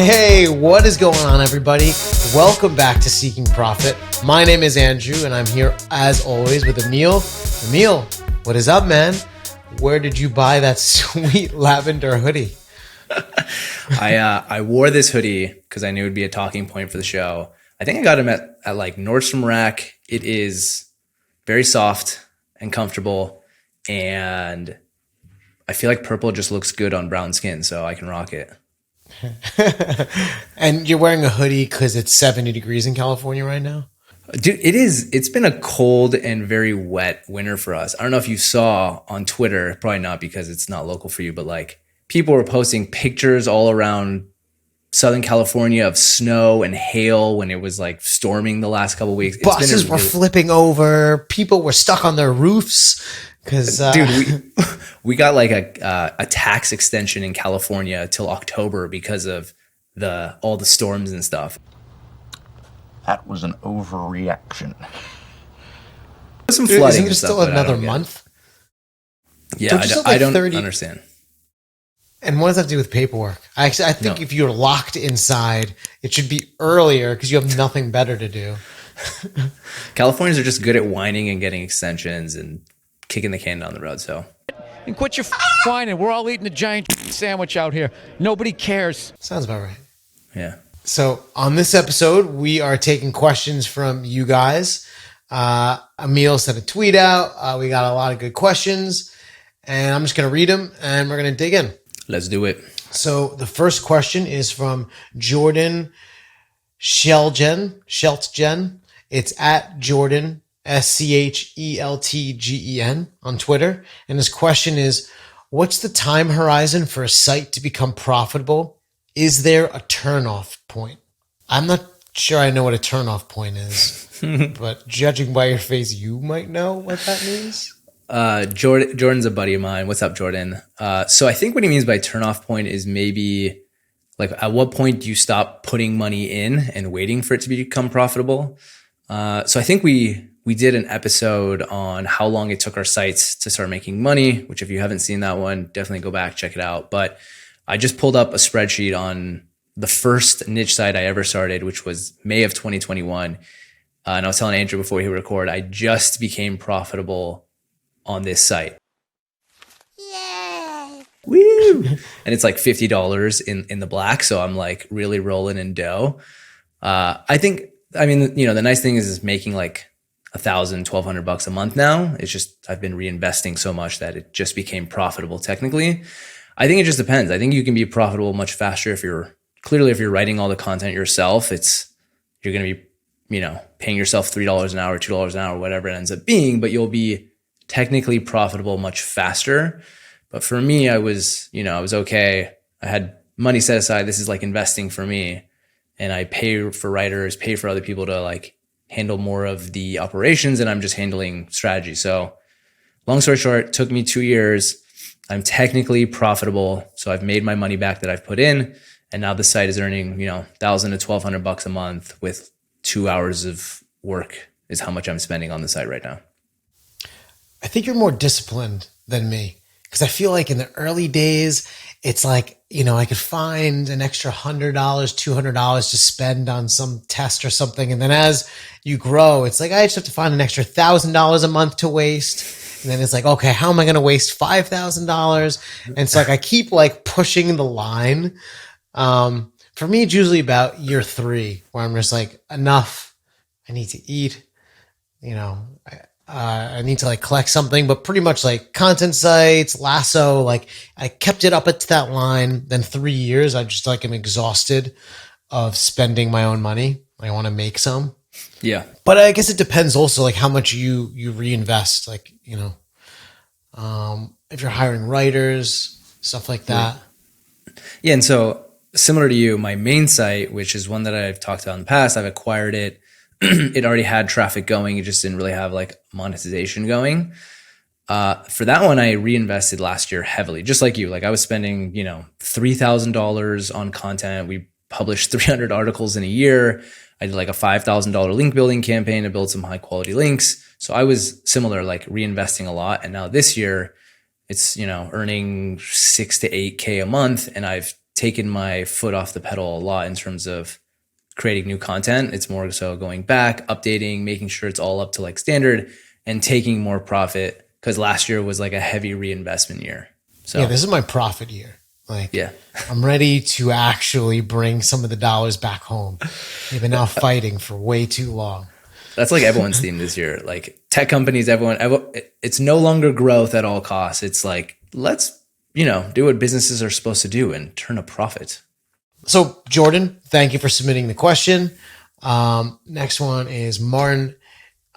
Hey, what is going on, everybody? Welcome back to Seeking Profit. My name is Andrew, and I'm here as always with Emil. Emil, what is up, man? Where did you buy that sweet lavender hoodie? I wore this hoodie because I knew it would be a talking point for the show. I think I got him at like Nordstrom Rack. It is very soft and comfortable, and I feel like purple just looks good on brown skin, so I can rock it. And you're wearing a hoodie because it's 70 degrees in California right now? Dude, it's been a cold and very wet winter for us. I don't know if you saw on Twitter, probably not because it's not local for you, but like people were posting pictures all around Southern California of snow and hail when it was like storming the last couple of weeks. Buses were flipping over. People were stuck on their roofs. Because dude, we got like a tax extension in California till October because of all the storms and stuff. That was an overreaction. There's some flooding. Isn't there still another month? Yeah, I don't understand. And what does that have to do with paperwork? I think if you're locked inside, it should be earlier because you have nothing better to do. Californians are just good at whining and getting extensions and kicking the can down the road. So, and quit your whining. We're all eating a giant sandwich out here. Nobody cares. Sounds about right. Yeah. So on this episode, we are taking questions from you guys. Emil sent a tweet out. We got a lot of good questions, and I'm just going to read them, and we're going to dig in. Let's do it. So the first question is from Jordan Sheltgen. It's at Jordan SCHELTGEN on Twitter. And his question is, what's the time horizon for a site to become profitable? Is there a turnoff point? I'm not sure I know what a turnoff point is, but judging by your face, you might know what that means. Jordan's a buddy of mine. What's up, Jordan? So I think what he means by turnoff point is maybe like at what point do you stop putting money in and waiting for it to become profitable? So I think we did an episode on how long it took our sites to start making money, which if you haven't seen that one, definitely go back, check it out. But I just pulled up a spreadsheet on the first niche site I ever started, which was May of 2021. And I was telling Andrew before we hit record, I just became profitable on this site. Yay! Woo! And it's like $50 in the black. So I'm like really rolling in dough. The nice thing is making like $1,000, $1,200 a month now. It's just, I've been reinvesting so much that it just became profitable technically. I think it just depends. I think you can be profitable much faster if you're writing all the content yourself. You're going to be, paying yourself $3 an hour, $2 an hour, whatever it ends up being, but you'll be technically profitable much faster. But for me, I was okay. I had money set aside. This is like investing for me. And I pay for writers, pay for other people to like handle more of the operations, and I'm just handling strategy. So long story short, it took me 2 years. I'm technically profitable. So I've made my money back that I've put in. And now the site is earning, $1,000 to $1,200 a month with 2 hours of work is how much I'm spending on the site right now. I think you're more disciplined than me because I feel like in the early days, it's like, I could find an extra $100, $200 to spend on some test or something. And then as you grow, it's like, I just have to find an extra $1,000 a month to waste. And then it's like, okay, how am I going to waste $5,000? And it's like, I keep like pushing the line. For me, it's usually about year 3 where I'm just like, enough. I need to eat, I need to like collect something, but pretty much like content sites, Lasso, like I kept it up at that line. Then 3 years, I just like am exhausted of spending my own money. I want to make some. Yeah. But I guess it depends also like how much you reinvest, like, if you're hiring writers, stuff like that. Yeah. And so similar to you, my main site, which is one that I've talked about in the past, I've acquired it. It already had traffic going. It just didn't really have like monetization going. For that one, I reinvested last year heavily, just like you. Like I was spending, $3,000 on content. We published 300 articles in a year. I did like a $5,000 link building campaign to build some high quality links. So I was similar, like reinvesting a lot. And now this year it's, earning 6 to 8K a month. And I've taken my foot off the pedal a lot in terms of creating new content. It's more so going back, updating, making sure it's all up to like standard and taking more profit, because last year was like a heavy reinvestment year. So Yeah, this is my profit year. Like, yeah. I'm ready to actually bring some of the dollars back home. They've been now fighting for way too long. That's like everyone's theme this year. Like tech companies, it's no longer growth at all costs. It's like, let's, do what businesses are supposed to do and turn a profit. So, Jordan, thank you for submitting the question. Next one is Martin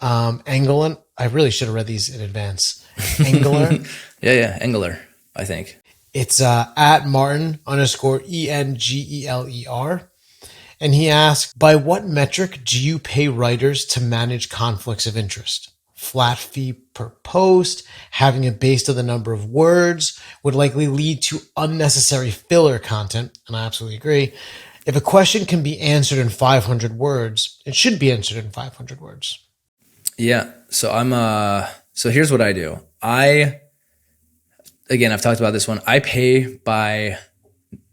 Engelin. I really should have read these in advance. Engler. Yeah. Engler, I think. It's at Martin_ENGELER. And he asked, by what metric do you pay writers to manage conflicts of interest? Flat fee per post, having it based on the number of words would likely lead to unnecessary filler content. And I absolutely agree. If a question can be answered in 500 words, it should be answered in 500 words. Yeah. So so here's what I do. Again, I've talked about this one. I pay by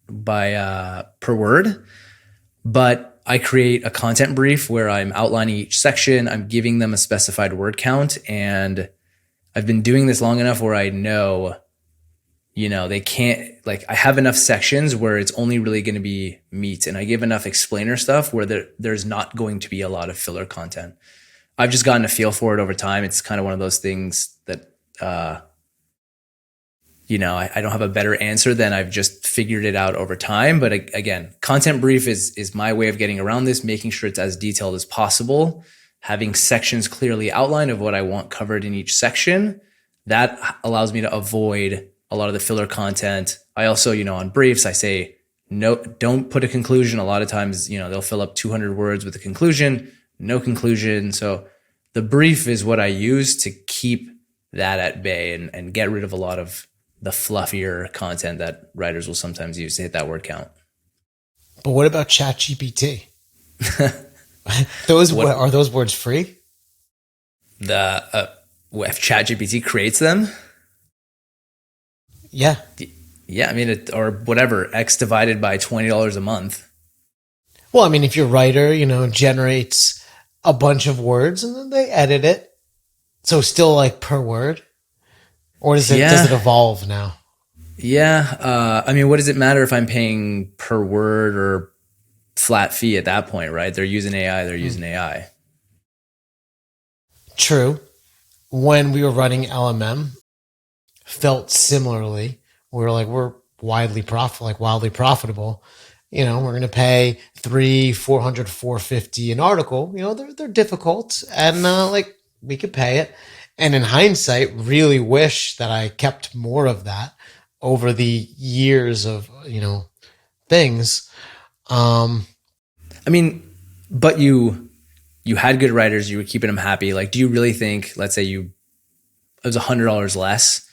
per word, but I create a content brief where I'm outlining each section. I'm giving them a specified word count, and I've been doing this long enough where I know, they can't, like, I have enough sections where it's only really going to be meat, and I give enough explainer stuff where there's not going to be a lot of filler content. I've just gotten a feel for it over time. It's kind of one of those things that, I don't have a better answer than I've just figured it out over time. But again, content brief is my way of getting around this, making sure it's as detailed as possible, having sections clearly outlined of what I want covered in each section. That allows me to avoid a lot of the filler content. I also, on briefs, I say, no, don't put a conclusion. A lot of times, they'll fill up 200 words with a conclusion, no conclusion. So the brief is what I use to keep that at bay and get rid of a lot of the fluffier content that writers will sometimes use to hit that word count. But what about ChatGPT? Are those words free? If ChatGPT creates them? Yeah. Yeah, I mean, or whatever, X divided by $20 a month. Well, I mean, if your writer, generates a bunch of words and then they edit it, so still like per word, or does it evolve now? Yeah, I mean, what does it matter if I'm paying per word or flat fee at that point, right? They're using AI. They're using AI. True. When we were running LMM, felt similarly. We're wildly profitable. We're going to pay $300, $400, $450 an article. They're difficult, and we could pay it. And in hindsight, really wish that I kept more of that over the years of things. I mean, but you had good writers. You were keeping them happy. Like, do you really think, let's say it was $100 less,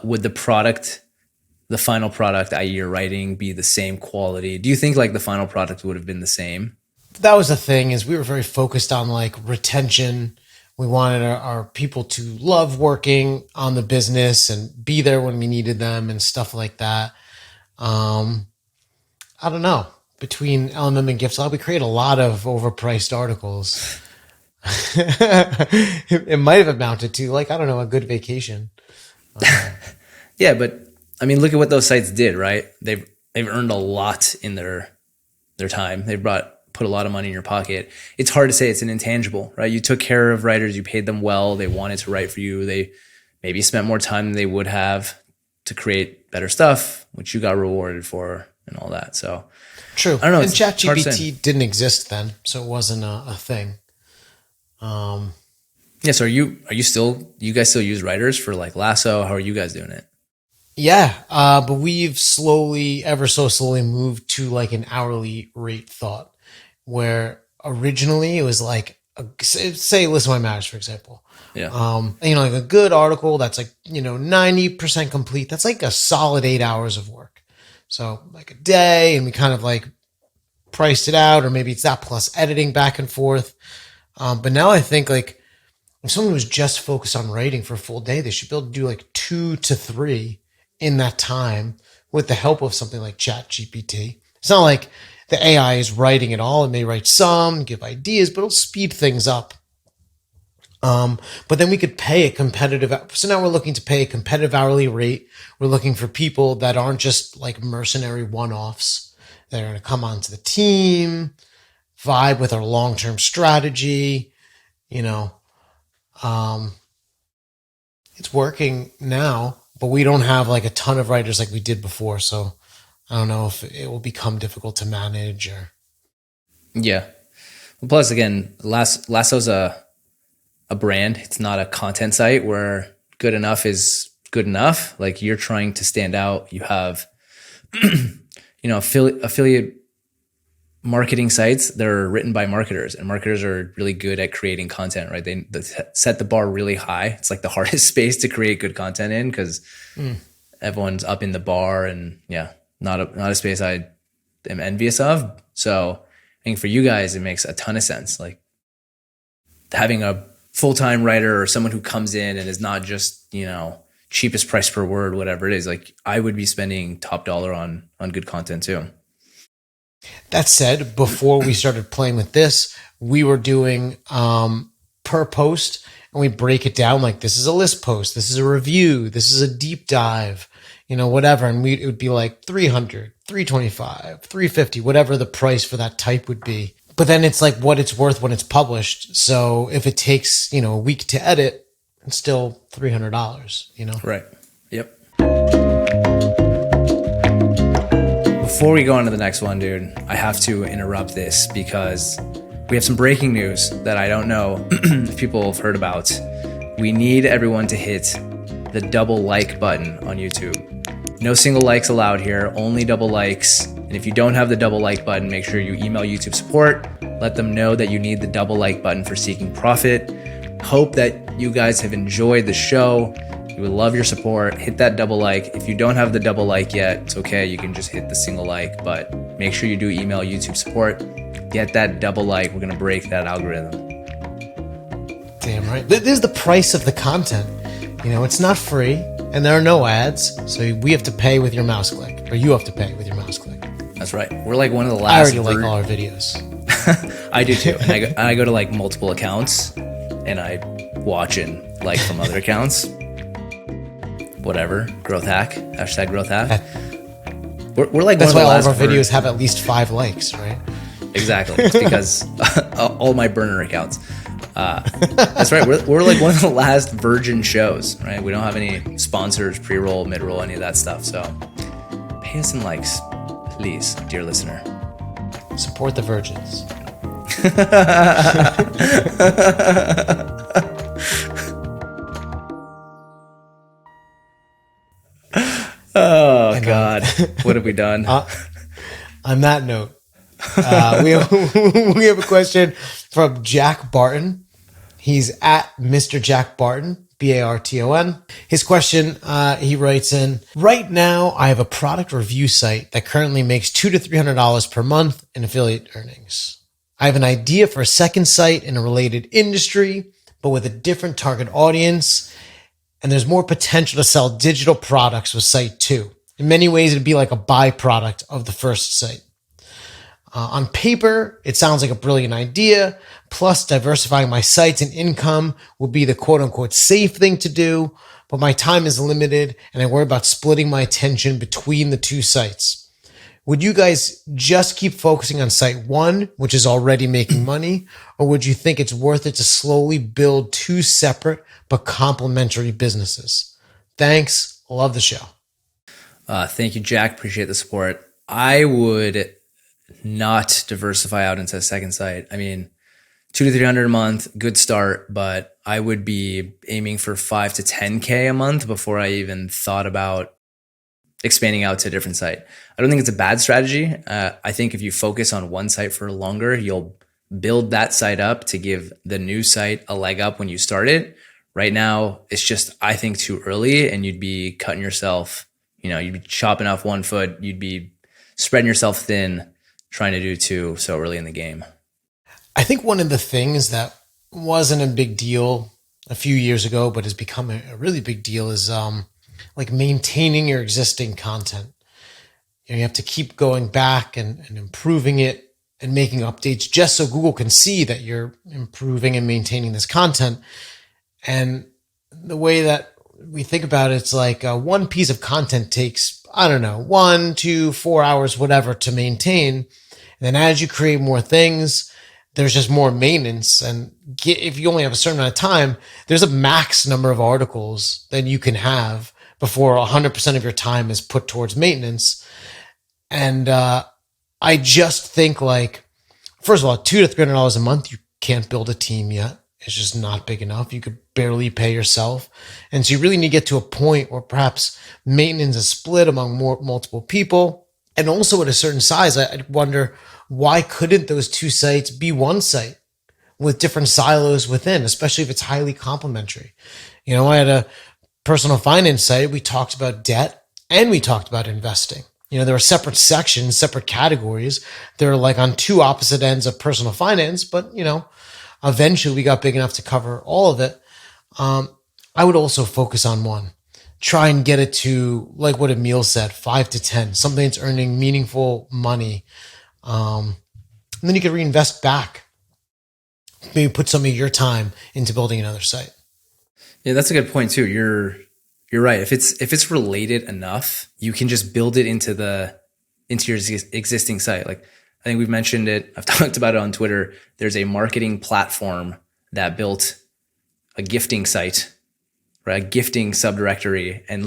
would the final product, i.e. your writing, be the same quality? Do you think like the final product would have been the same? That was the thing, is we were very focused on like retention. We wanted our people to love working on the business and be there when we needed them and stuff like that. I don't know. Between LMM and GiftSlot, we create a lot of overpriced articles. It might have amounted to a good vacation. Yeah, but I mean, look at what those sites did, right? They've earned a lot in their time. They put a lot of money in your pocket. It's hard to say it's an intangible, right? You took care of writers, you paid them well, they wanted to write for you, they maybe spent more time than they would have to create better stuff, which you got rewarded for and all that. So true. I don't know. And ChatGPT didn't exist then, so it wasn't a thing. Yeah. So you guys still use writers for like Lasso? How are you guys doing it? Yeah. But we've ever so slowly moved to like an hourly rate thought, where originally it was like, say Listen to My Marriage, for example. Yeah. Like a good article that's 90% complete. That's like a solid 8 hours of work. So like a day, and we kind of like priced it out, or maybe it's that plus editing back and forth. But now I think like if someone was just focused on writing for a full day, they should be able to do like 2 to 3 in that time with the help of something like ChatGPT. It's not like the AI is writing it all. It may write some, give ideas, but it'll speed things up. But then we could pay a competitive. So now we're looking to pay a competitive hourly rate. We're looking for people that aren't just like mercenary one-offs. They're going to come onto the team, vibe with our long-term strategy. You know, it's working now, but we don't have like a ton of writers like we did before. So I don't know if it will become difficult to manage or. Yeah. Well, plus again, Lasso's a brand. It's not a content site where good enough is good enough. Like you're trying to stand out. You have, affiliate marketing sites. They're written by marketers, and marketers are really good at creating content, right? They set the bar really high. It's like the hardest space to create good content in because everyone's up in the bar, and not a space I am envious of. So I think for you guys, it makes a ton of sense. Like having a full-time writer or someone who comes in and is not just, cheapest price per word, whatever it is. Like I would be spending top dollar on good content too. That said, before we started playing with this, we were doing per post, and we break it down like this is a list post, this is a review, this is a deep dive, whatever. And it would be like 300, 325, 350, whatever the price for that type would be. But then it's like what it's worth when it's published. So if it takes, a week to edit, it's still $300, Right. Yep. Before we go on to the next one, dude, I have to interrupt this because we have some breaking news that I don't know if people have heard about. We need everyone to hit the double like button on YouTube. No single likes allowed here, only double likes. And if you don't have the double like button, make sure you email YouTube support. Let them know that you need the double like button for Seeking Profit. Hope that you guys have enjoyed the show. We would love your support. Hit that double like. If you don't have the double like yet, it's okay. You can just hit the single like, but make sure you do email YouTube support. Get that double like. We're going to break that algorithm. Damn right. This is the price of the content. It's not free and there are no ads. So we have to pay with your mouse click, or you have to pay with your mouse click. That's right. We're like one of the last. I already like all our videos. I do too. And I go to like multiple accounts and I watch and like from other accounts. Whatever. Growth hack. Hashtag growth hack. We're like that's one of why the all of last our videos have at least 5 likes, right? Exactly. It's because all my burner accounts. That's right. We're like one of the last virgin shows, right? We don't have any sponsors, pre-roll, mid-roll, any of that stuff. So pay us some likes, please, dear listener. Support the virgins. Oh, God. What have we done? On that note, we have a question from Jack Barton. He's at Mr. Jack Barton, Barton. His question, he writes in, right now I have a product review site that currently makes $200 to $300 per month in affiliate earnings. I have an idea for a second site in a related industry, but with a different target audience. And there's more potential to sell digital products with site 2. In many ways, it'd be like a byproduct of the first site. On paper, it sounds like a brilliant idea. Plus, diversifying my sites and income would be the quote unquote safe thing to do. But my time is limited and I worry about splitting my attention between the 2 sites. Would you guys just keep focusing on site 1, which is already making money? Or would you think it's worth it to slowly build 2 separate but complementary businesses? Thanks. Love the show. Thank you, Jack. Appreciate the support. I would not diversify out into a second site. I mean, $200 to $300 a month, good start, but I would be aiming for $5 to $10K a month before I even thought about expanding out to a different site. I don't think it's a bad strategy. I think if you focus on one site for longer, you'll build that site up to give the new site a leg up when you start it. Right now, it's just, I think, too early, and you'd be cutting yourself, you'd be chopping off one foot, you'd be spreading yourself thin trying to do 2 so early in the game. I think one of the things that wasn't a big deal a few years ago, but has become a really big deal is like maintaining your existing content. You have to keep going back and improving it and making updates just so Google can see that you're improving and maintaining this content. And the way that we think about it, it's like one piece of content takes, I don't know, 1 to 4 hours, whatever, to maintain. And then as you create more things, there's just more maintenance. And if you only have a certain amount of time, there's a max number of articles that you can have before 100% of your time is put towards maintenance. And I just think, like, first of all, $200 to $300 a month, you can't build a team yet. It's just not big enough. You could barely pay yourself. And so you really need to get to a point where perhaps maintenance is split among multiple people. And also at a certain size, I wonder, why couldn't those two sites be one site with different silos within, especially if it's highly complementary? You know, I had a personal finance site. We talked about debt and we talked about investing. You know, there are separate sections, separate categories. They're like on two opposite ends of personal finance, but, you know, eventually we got big enough to cover all of it. I would also focus on one. Try and get it to, like what Emil said, 5 to 10, something that's earning meaningful money. And then you can reinvest back. Maybe put some of your time into building another site. Yeah, that's a good point too. You're right. If it's related enough, you can just build it into your existing site. Like, I think we've mentioned it. I've talked about it on Twitter. There's a marketing platform that built a gifting site, right? A gifting subdirectory, and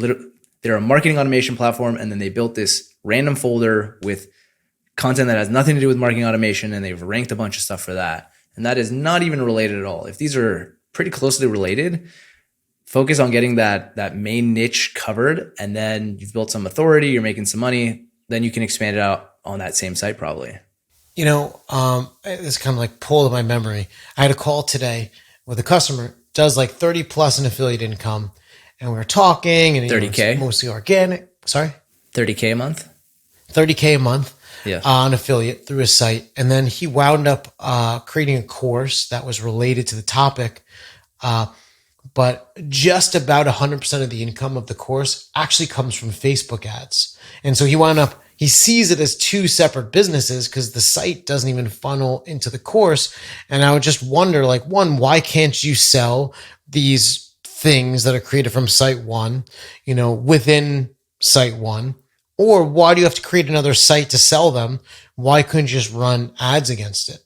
they're a marketing automation platform. And then they built this random folder with content that has nothing to do with marketing automation, and they've ranked a bunch of stuff for that. And that is not even related at all. If these are pretty closely related, focus on getting that main niche covered, and then you've built some authority, you're making some money, then you can expand it out on that same site probably. You know, it's kind of like pulled in my memory. I had a call today with a customer, does like 30 plus in affiliate income, and we were talking, and 30K, mostly organic. Sorry, 30K a month. 30K a month, yeah, on affiliate through his site, and then he wound up creating a course that was related to the topic. But just about 100% of the income of the course actually comes from Facebook ads. And so he sees it as two separate businesses because the site doesn't even funnel into the course. And I would just wonder, like, one, why can't you sell these things that are created from site one, you know, within site one? Or why do you have to create another site to sell them? Why couldn't you just run ads against it?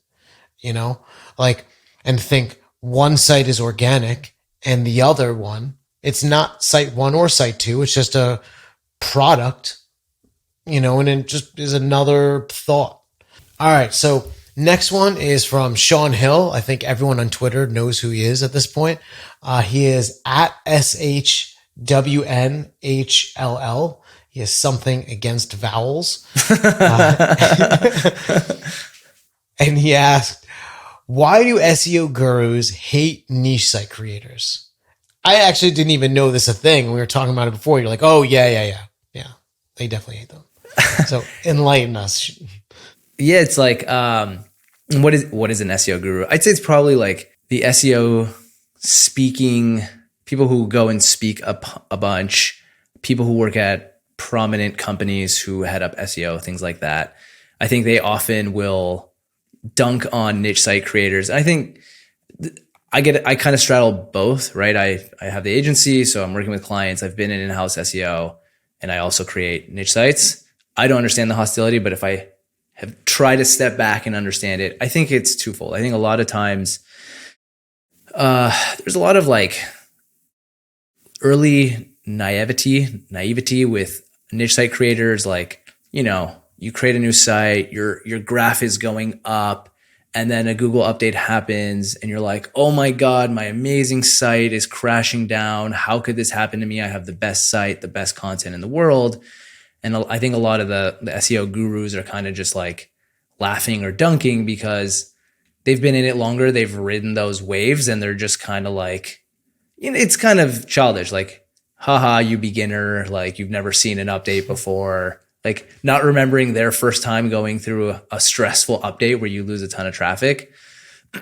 You know, like, and think one site is organic and the other one, it's not site one or site two. It's just a product, you know, and it just is another thought. All right. So next one is from Sean Hill. I think everyone on Twitter knows who he is at this point. He is at SHWNHLL. He has something against vowels. And he asked, why do SEO gurus hate niche site creators? I actually didn't even know this a thing. We were talking about it before. You're like, oh, yeah. They definitely hate them. So enlighten us. Yeah, it's like, what is an SEO guru? I'd say it's probably like the SEO speaking, people who go and speak a bunch, people who work at prominent companies who head up SEO, things like that. I think they often will dunk on niche site creators. I think I kind of straddle both, right? I have the agency, so I'm working with clients. I've been in in-house SEO, and I also create niche sites. I don't understand the hostility, but if I have tried to step back and understand it, I think it's twofold. I think a lot of times there's a lot of like early naivety with niche site creators. Like, you know, you create a new site, your graph is going up, and then a Google update happens and you're like, oh my God, my amazing site is crashing down. How could this happen to me? I have the best site, the best content in the world. And I think a lot of the SEO gurus are kind of just like laughing or dunking because they've been in it longer. They've ridden those waves and they're just kind of like, you know, it's kind of childish. Like, haha, you beginner, like you've never seen an update before. Like not remembering their first time going through a stressful update where you lose a ton of traffic.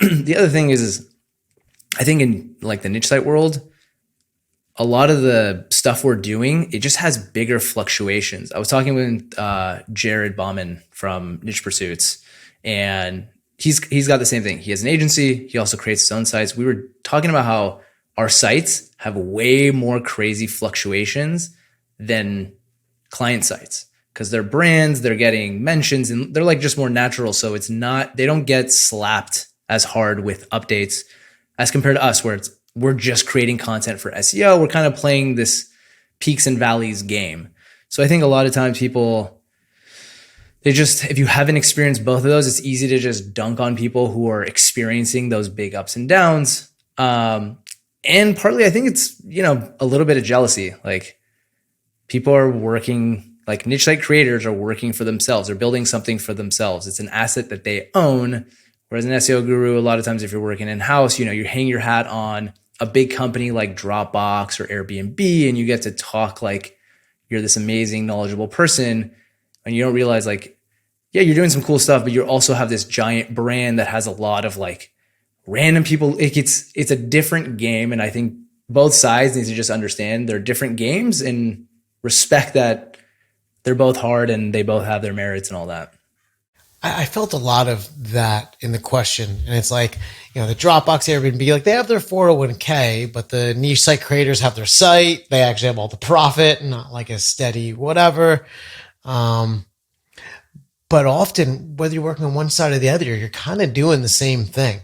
The other thing is I think in like the niche site world, a lot of the stuff we're doing, it just has bigger fluctuations. I was talking with Jared Bauman from Niche Pursuits, and he's got the same thing. He has an agency. He also creates his own sites. We were talking about how our sites have way more crazy fluctuations than client sites because they're brands, they're getting mentions, and they're like just more natural. So it's not, they don't get slapped as hard with updates as compared to us, where we're just creating content for SEO. We're kind of playing this peaks and valleys game. So I think a lot of times people, if you haven't experienced both of those, it's easy to just dunk on people who are experiencing those big ups and downs. And partly I think it's, a little bit of jealousy. Like people are working, like niche site creators are working for themselves. They're building something for themselves. It's an asset that they own. Whereas an SEO guru, a lot of times if you're working in-house, you hang your hat on a big company like Dropbox or Airbnb, and you get to talk like you're this amazing, knowledgeable person, and you don't realize like, yeah, you're doing some cool stuff, but you also have this giant brand that has a lot of like random people. It's a different game. And I think both sides need to just understand they're different games and respect that they're both hard and they both have their merits and all that. I felt a lot of that in the question. And it's like, the Dropbox, Airbnb, like they have their 401k, but the niche site creators have their site. They actually have all the profit, not like a steady whatever. But often, whether you're working on one side or the other, you're kind of doing the same thing.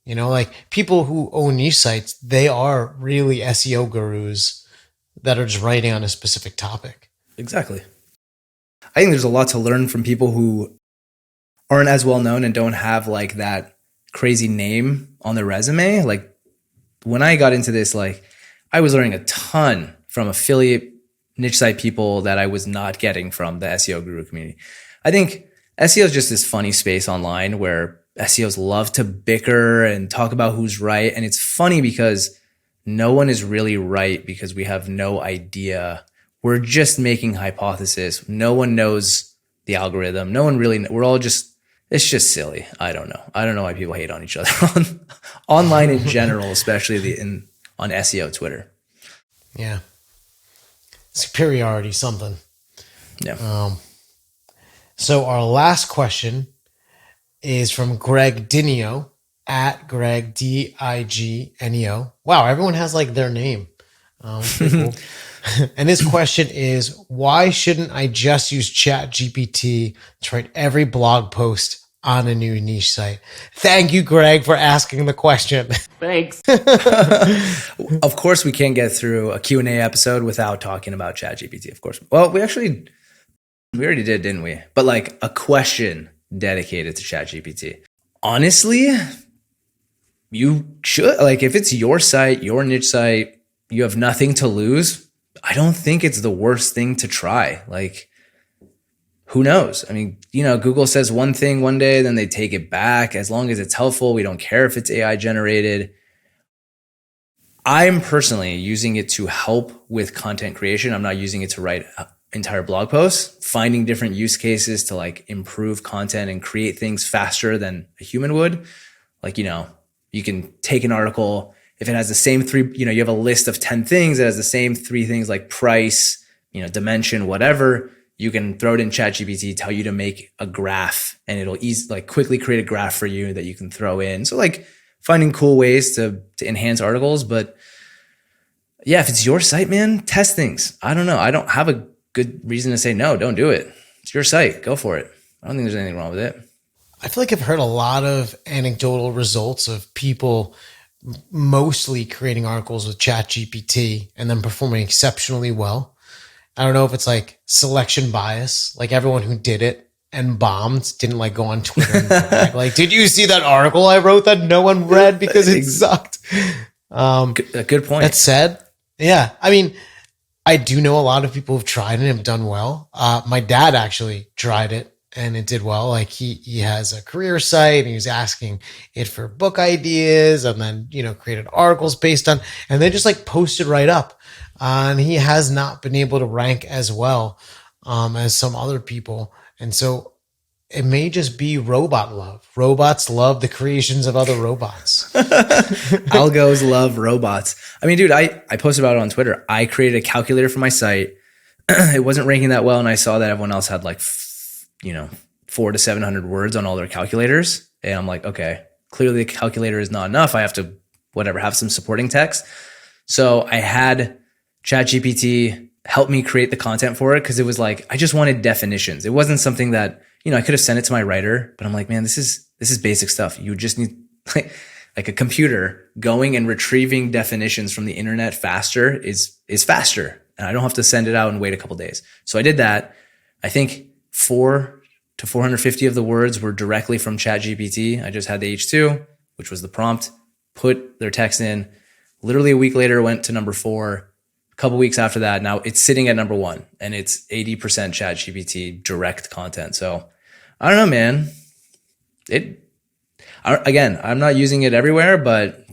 Like people who own niche sites, they are really SEO gurus that are just writing on a specific topic. Exactly. I think there's a lot to learn from people who aren't as well known and don't have like that crazy name on their resume. Like when I got into this, like I was learning a ton from affiliate niche site people that I was not getting from the SEO guru community. I think SEO is just this funny space online where SEOs love to bicker and talk about who's right. And it's funny because no one is really right because we have no idea. We're just making hypothesis. No one knows the algorithm. No one really, it's just silly. I don't know. I don't know why people hate on each other online in general, especially on SEO Twitter. Yeah. Superiority, something. Yeah. So our last question is from Greg Dineo at Greg Digneo. Wow, everyone has like their name. Pretty cool. And this question is, why shouldn't I just use ChatGPT to write every blog post on a new niche site? Thank you, Greg, for asking the question. Thanks. Of course, we can't get through a Q&A episode without talking about ChatGPT, of course. Well, we already did, didn't we? But like a question dedicated to ChatGPT. Honestly, you should, like if it's your site, your niche site, you have nothing to lose. I don't think it's the worst thing to try. Like, who knows? I mean, Google says one thing one day, then they take it back. As long as it's helpful, we don't care if it's AI generated. I'm personally using it to help with content creation. I'm not using it to write entire blog posts, finding different use cases to like improve content and create things faster than a human would. Like, you can take an article, if it has the same three, you have a list of 10 things that has the same three things like price, dimension, whatever, you can throw it in ChatGPT, tell you to make a graph, and it'll quickly create a graph for you that you can throw in. So like finding cool ways to enhance articles. But yeah, if it's your site, man, test things. I don't know. I don't have a good reason to say, no, don't do it. It's your site. Go for it. I don't think there's anything wrong with it. I feel like I've heard a lot of anecdotal results of people mostly creating articles with ChatGPT and then performing exceptionally well. I don't know if it's like selection bias, like everyone who did it and bombed didn't like go on Twitter and brag, like, did you see that article I wrote that no one read because it sucked? A good point. That said, yeah, I mean, I do know a lot of people who've tried it and have done well. My dad actually tried it and it did well. Like he has a career site and he was asking it for book ideas and then, created articles based on, and they just like posted right up. And he has not been able to rank as well as some other people. And so it may just be robot love. Robots love the creations of other robots. Algos love robots. I mean, dude, I posted about it on Twitter. I created a calculator for my site. It wasn't ranking that well, and I saw that everyone else had like, 400 to 700 words on all their calculators. And I'm like, okay, clearly the calculator is not enough. I have to, have some supporting text. So I had ChatGPT help me create the content for it, because it was like, I just wanted definitions. It wasn't something that, I could have sent it to my writer, but I'm like, man, this is basic stuff. You just need like a computer going and retrieving definitions from the internet faster is faster. And I don't have to send it out and wait a couple days. So I did that. I think 400 to 450 of the words were directly from ChatGPT. I just had the H2, which was the prompt, put their text in. Literally a week later, went to number 4. A couple weeks after that, now it's sitting at number 1, and it's 80% ChatGPT direct content. So I don't know, man. Again, I'm not using it everywhere, but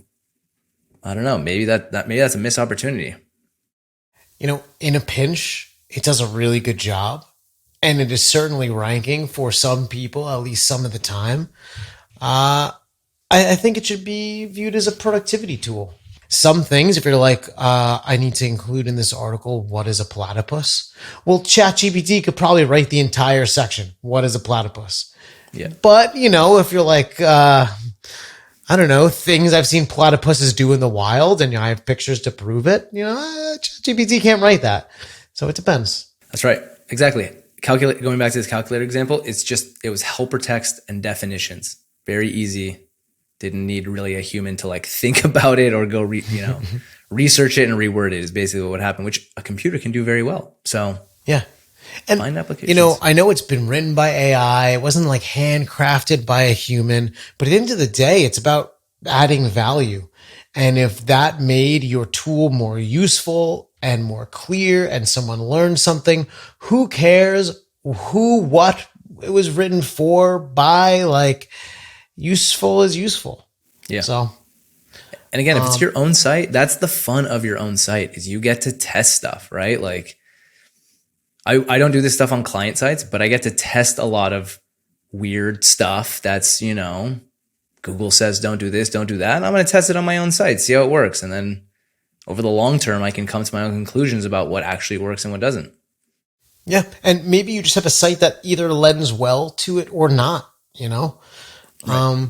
I don't know. Maybe that's a missed opportunity. In a pinch, it does a really good job, and it is certainly ranking for some people, at least some of the time. I think it should be viewed as a productivity tool. Some things, if you're like, I need to include in this article, what is a platypus? Well, ChatGPT could probably write the entire section. What is a platypus? Yeah. But, if you're like, I don't know, things I've seen platypuses do in the wild, and I have pictures to prove it, ChatGPT can't write that. So it depends. That's right. Exactly. Going back to this calculator example, it was helper text and definitions. Very easy. Didn't need really a human to like think about it or go, research it and reword it is basically what happened, which a computer can do very well. So yeah. And find applications. I know it's been written by AI. It wasn't like handcrafted by a human, but at the end of the day, it's about adding value. And if that made your tool more useful and more clear and someone learned something, who cares what it was written for, by, like, useful is useful. Yeah. So, and again, if it's your own site, that's the fun of your own site, is you get to test stuff, right? Like I don't do this stuff on client sites, but I get to test a lot of weird stuff that's, Google says, don't do this, don't do that. And I'm going to test it on my own site, see how it works. And then over the long term, I can come to my own conclusions about what actually works and what doesn't. Yeah. And maybe you just have a site that either lends well to it or not, Right.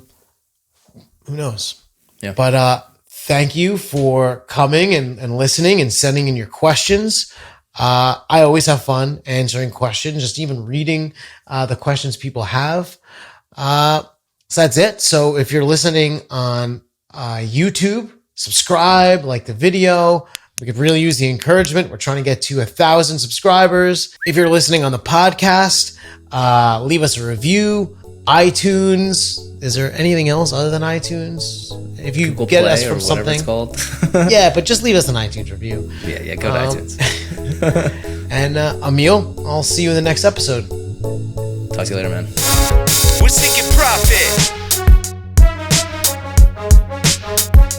Who knows? Yeah. But thank you for coming and listening and sending in your questions. I always have fun answering questions, just even reading the questions people have. So that's it. So if you're listening on YouTube, subscribe, like the video. We could really use the encouragement. We're trying to get to 1,000 subscribers. If you're listening on the podcast, leave us a review. iTunes. Is there anything else other than iTunes? If you Google get Play us from or something, it's called. yeah, but just leave us an iTunes review. Yeah, go to iTunes. And Emil, I'll see you in the next episode. Talk to you later, man. We're seeking profit.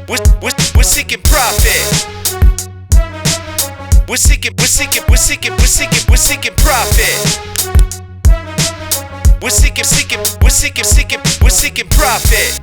We're seeking profit. We're seeking profit. We're seeking profit.